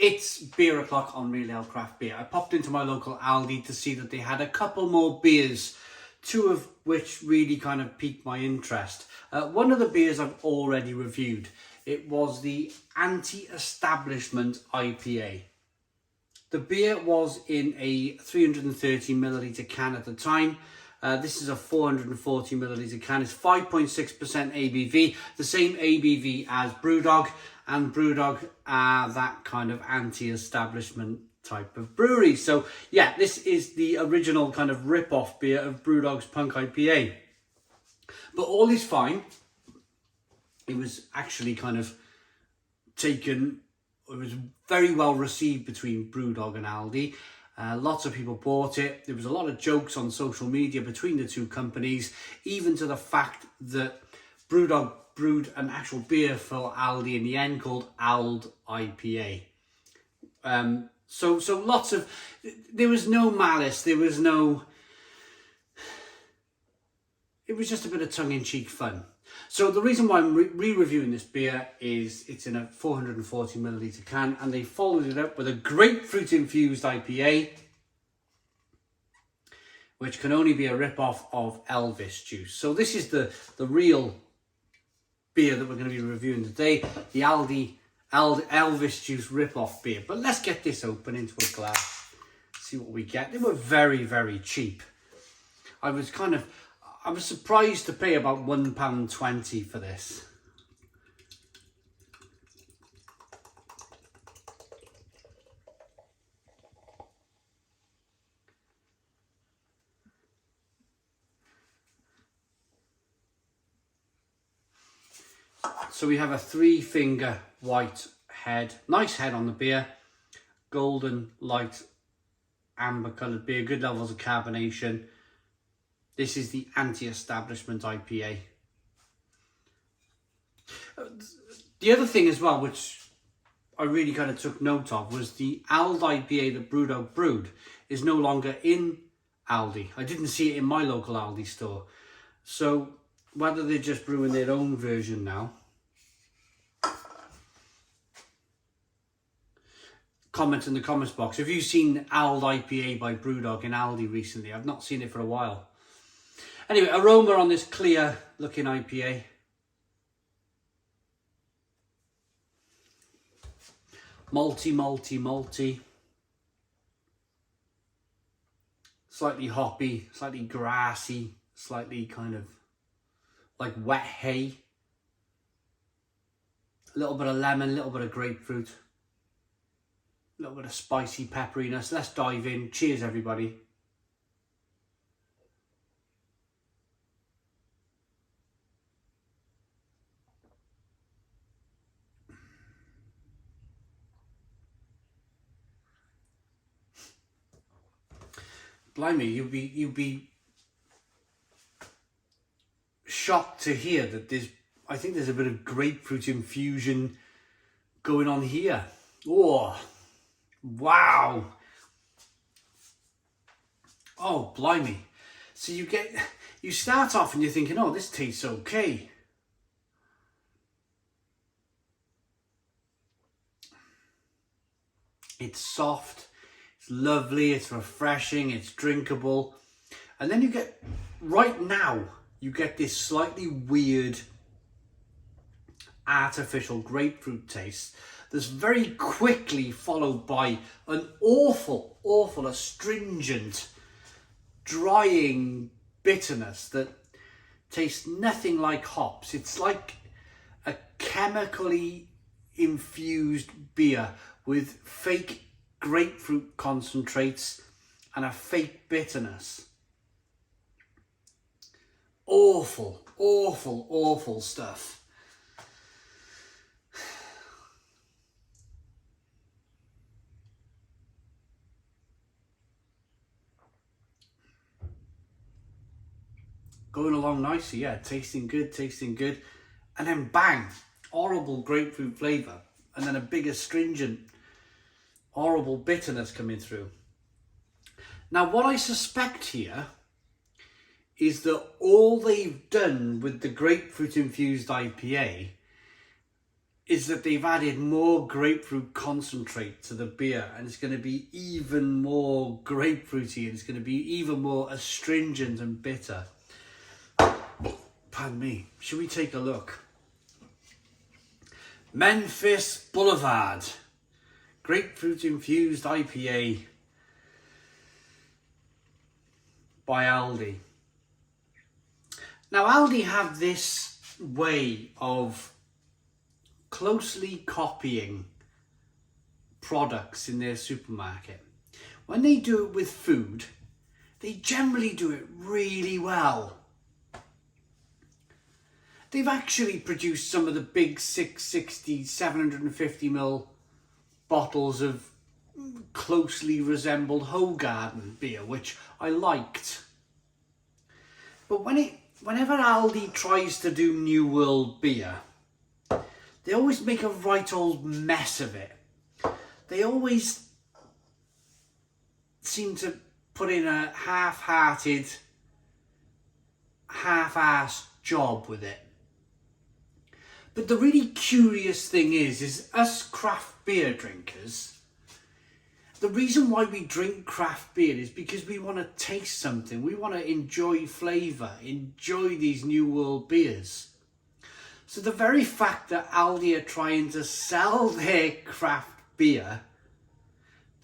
It's beer o'clock on Real Ale Craft Beer. I popped into my local Aldi to see that they had a couple more beers, two of which really kind of piqued my interest. One of the beers I've already reviewed. It was the Anti-Establishment IPA. The beer was in a 330 milliliter can at the time. This is a 440 milliliter can. It's 5.6% ABV, the same ABV as Brewdog, and Brewdog are that kind of anti-establishment type of brewery. So yeah, this is the original kind of rip-off beer of Brewdog's Punk IPA. But all is fine. It was actually kind of taken, it was very well received between Brewdog and Aldi. Lots of people bought it. There was a lot of jokes on social media between the two companies, even to the fact that Brewdog brewed an actual beer for Aldi in the end called Aldi IPA. So lots of, there was no malice, there was no, it was just a bit of tongue-in-cheek fun. So the reason why I'm re-reviewing this beer is it's in a 440 milliliter can, and they followed it up with a Grapefruit Infused IPA, which can only be a rip-off of Elvis juice. So this is the real beer that we're going to be reviewing today, the Aldi Elvis juice rip-off beer. But let's get this open into a glass, see what we get. They were very, very cheap. I was surprised to pay about £1.20 for this. So we have a 3-finger white head, nice head on the beer, golden, light, amber coloured beer, good levels of carbonation. This is the Anti-Establishment IPA. The other thing as well, which I really kind of took note of, was the Aldi IPA that Brewdog brewed is no longer in Aldi. I didn't see it in my local Aldi store. So whether they're just brewing their own version now, comment in the comments box. Have you seen Aldi IPA by Brewdog in Aldi recently? I've not seen it for a while. Anyway, aroma on this clear looking IPA. Malty, malty, malty. Slightly hoppy, slightly grassy, slightly kind of like wet hay. A little bit of lemon, a little bit of grapefruit. A little bit of spicy pepperiness. Let's dive in. Cheers, everybody. Blimey, you'd be shocked to hear that I think there's a bit of grapefruit infusion going on here. Oh, wow. Oh, blimey. So you start off and you're thinking, oh, this tastes okay. It's soft, it's lovely, it's refreshing, it's drinkable. And then you get, right now, you get this slightly weird artificial grapefruit taste that's very quickly followed by an awful astringent, drying bitterness that tastes nothing like hops. It's like a chemically infused beer with fake grapefruit concentrates and a fake bitterness. Awful, awful, awful stuff. Going along nicely, yeah, tasting good. And then bang, horrible grapefruit flavour. And then a big astringent, horrible bitterness coming through. Now, what I suspect here is that all they've done with the Grapefruit Infused IPA is that they've added more grapefruit concentrate to the beer, and it's going to be even more grapefruity, and it's going to be even more astringent and bitter. Pardon me. Should we take a look? Memphis Boulevard Grapefruit Infused IPA by Aldi. Now Aldi have this way of closely copying products in their supermarket. When they do it with food, they generally do it really well. They've actually produced some of the big 660, 750ml bottles of closely resembled Hoegaarden beer, which I liked. But whenever Aldi tries to do New World beer, they always make a right old mess of it. They always seem to put in a half-hearted, half-assed job with it. But the really curious thing is us craft beer drinkers, the reason why we drink craft beer is because we want to taste something. We want to enjoy flavour, enjoy these New World beers. So the very fact that Aldi are trying to sell their craft beer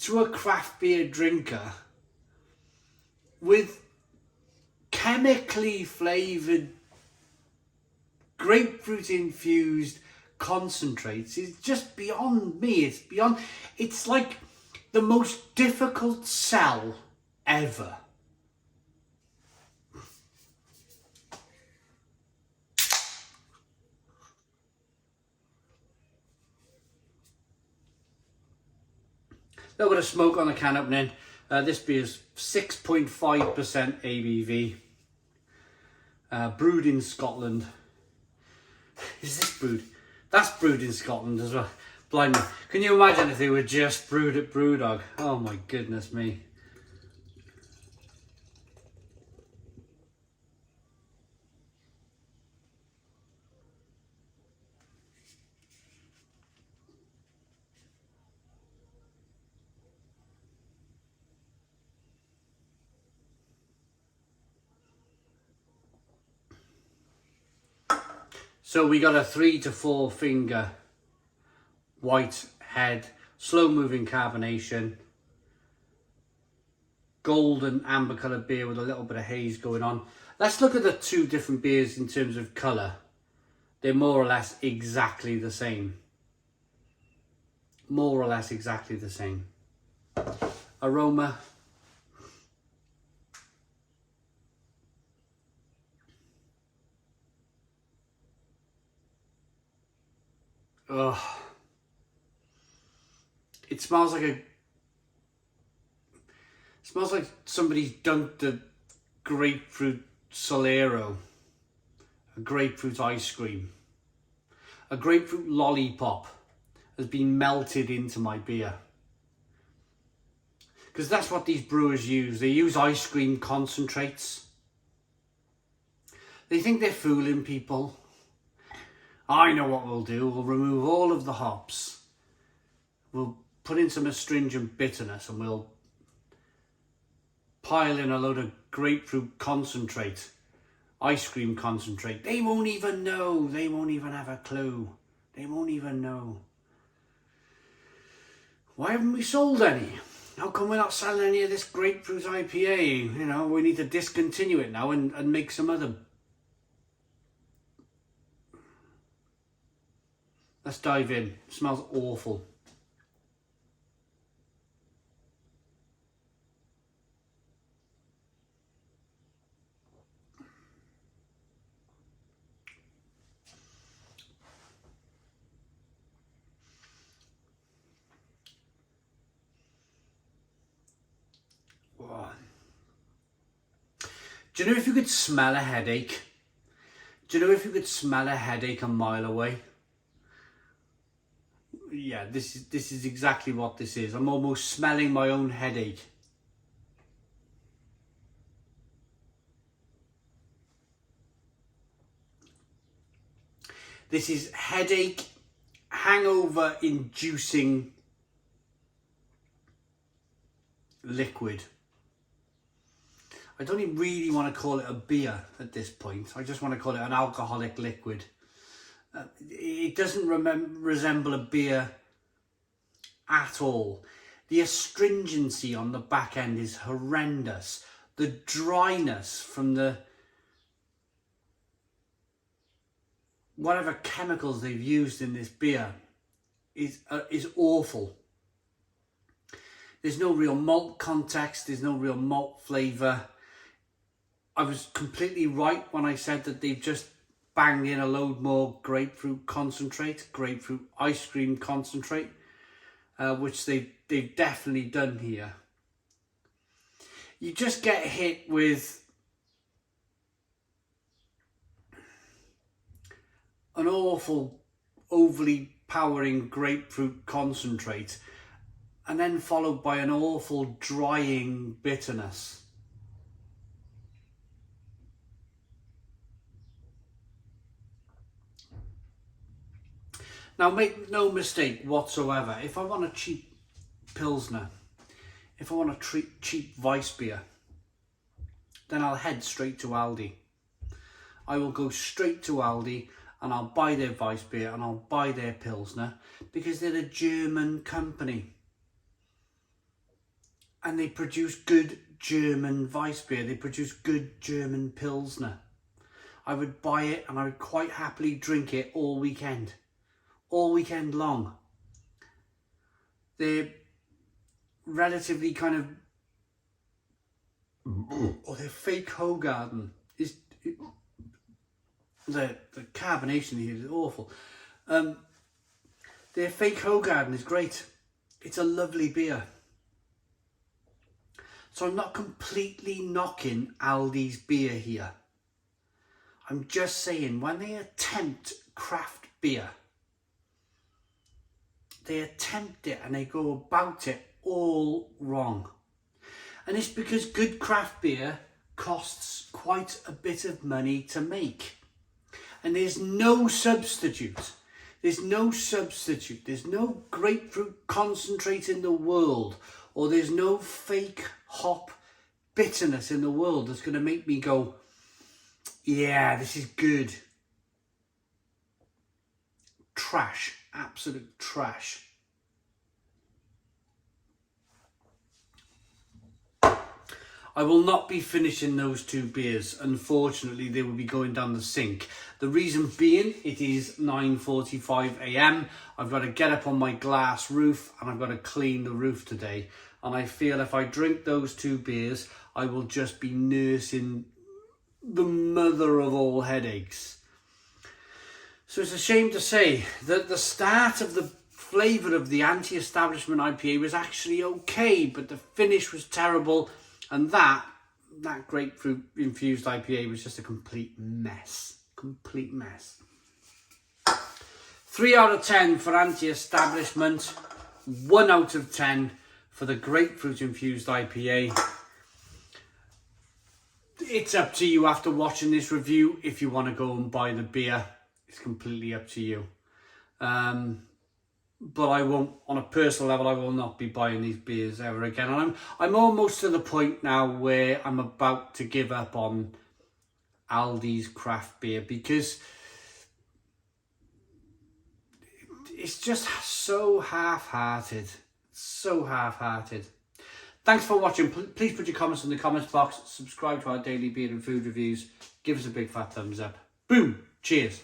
to a craft beer drinker with chemically flavoured grapefruit infused concentrates is just beyond me. It's like the most difficult sell ever. A little bit of smoke on the can opening. This beer is 6.5% ABV. Brewed in Scotland. Is this brewed? That's brewed in Scotland as well. Blind me. Can you imagine if they were just brewed at Brewdog? Oh my goodness me. So we got a 3 to 4 finger white head, slow moving carbonation, golden amber coloured beer with a little bit of haze going on. Let's look at the two different beers in terms of colour. They're more or less exactly the same. More or less exactly the same. Aroma. Ugh. It smells like somebody's dunked a grapefruit Solero, a grapefruit ice cream, a grapefruit lollipop has been melted into my beer. Because that's what these brewers use. They use ice cream concentrates. They think they're fooling people. I know what we'll do. We'll remove all of the hops. We'll put in some astringent bitterness and we'll pile in a load of grapefruit concentrate, ice cream concentrate. They won't even know. They won't even have a clue. They won't even know. Why haven't we sold any? How come we're not selling any of this grapefruit IPA? You know, we need to discontinue it now and make some other. Let's dive in. It smells awful. Wow. Do you know if you could smell a headache? Do you know if you could smell a headache a mile away? Yeah, this is exactly what this is. I'm almost smelling my own headache. This is headache hangover inducing liquid. I don't even really want to call it a beer at this point. I just want to call it an alcoholic liquid. It doesn't resemble a beer at all. The astringency on the back end is horrendous. The dryness from the whatever chemicals they've used in this beer is awful. There's no real malt context. There's no real malt flavour. I was completely right when I said that they've just banged in a load more grapefruit concentrate, grapefruit ice cream concentrate, which they've definitely done here. You just get hit with an awful, overly powering grapefruit concentrate, and then followed by an awful drying bitterness. Now, make no mistake whatsoever, if I want a cheap Pilsner, if I want a cheap Weiss beer, then I'll head straight to Aldi. I will go straight to Aldi and I'll buy their Weiss beer and I'll buy their Pilsner, because they're a German company. And they produce good German Weiss beer. They produce good German Pilsner. I would buy it and I would quite happily drink it all weekend long. They're relatively kind of, or their fake Hoegaarden is, the carbonation here is awful. Their fake Hoegaarden is great. It's a lovely beer. So I'm not completely knocking Aldi's beer here. I'm just saying, when they attempt craft beer, they attempt it and they go about it all wrong. And it's because good craft beer costs quite a bit of money to make. And there's no substitute. There's no substitute. There's no grapefruit concentrate in the world, or there's no fake hop bitterness in the world that's going to make me go, yeah, this is good. Trash. Absolute trash. I will not be finishing those two beers. Unfortunately, they will be going down the sink. The reason being, it is 9:45 a.m. I've got to get up on my glass roof and I've got to clean the roof today. And I feel if I drink those two beers, I will just be nursing the mother of all headaches. So it's a shame to say that the start of the flavour of the anti-establishment IPA was actually okay, but the finish was terrible. And that grapefruit infused IPA was just a complete mess. Complete mess. 3 out of 10 for anti-establishment. 1 out of 10 for the grapefruit infused IPA. It's up to you after watching this review if you want to go and buy the beer. It's completely up to you. But I won't, on a personal level, I will not be buying these beers ever again. And I'm almost to the point now where I'm about to give up on Aldi's craft beer, because it's just so half-hearted. So half-hearted. Thanks for watching. Please put your comments in the comments box. Subscribe to our daily beer and food reviews. Give us a big fat thumbs up. Boom. Cheers.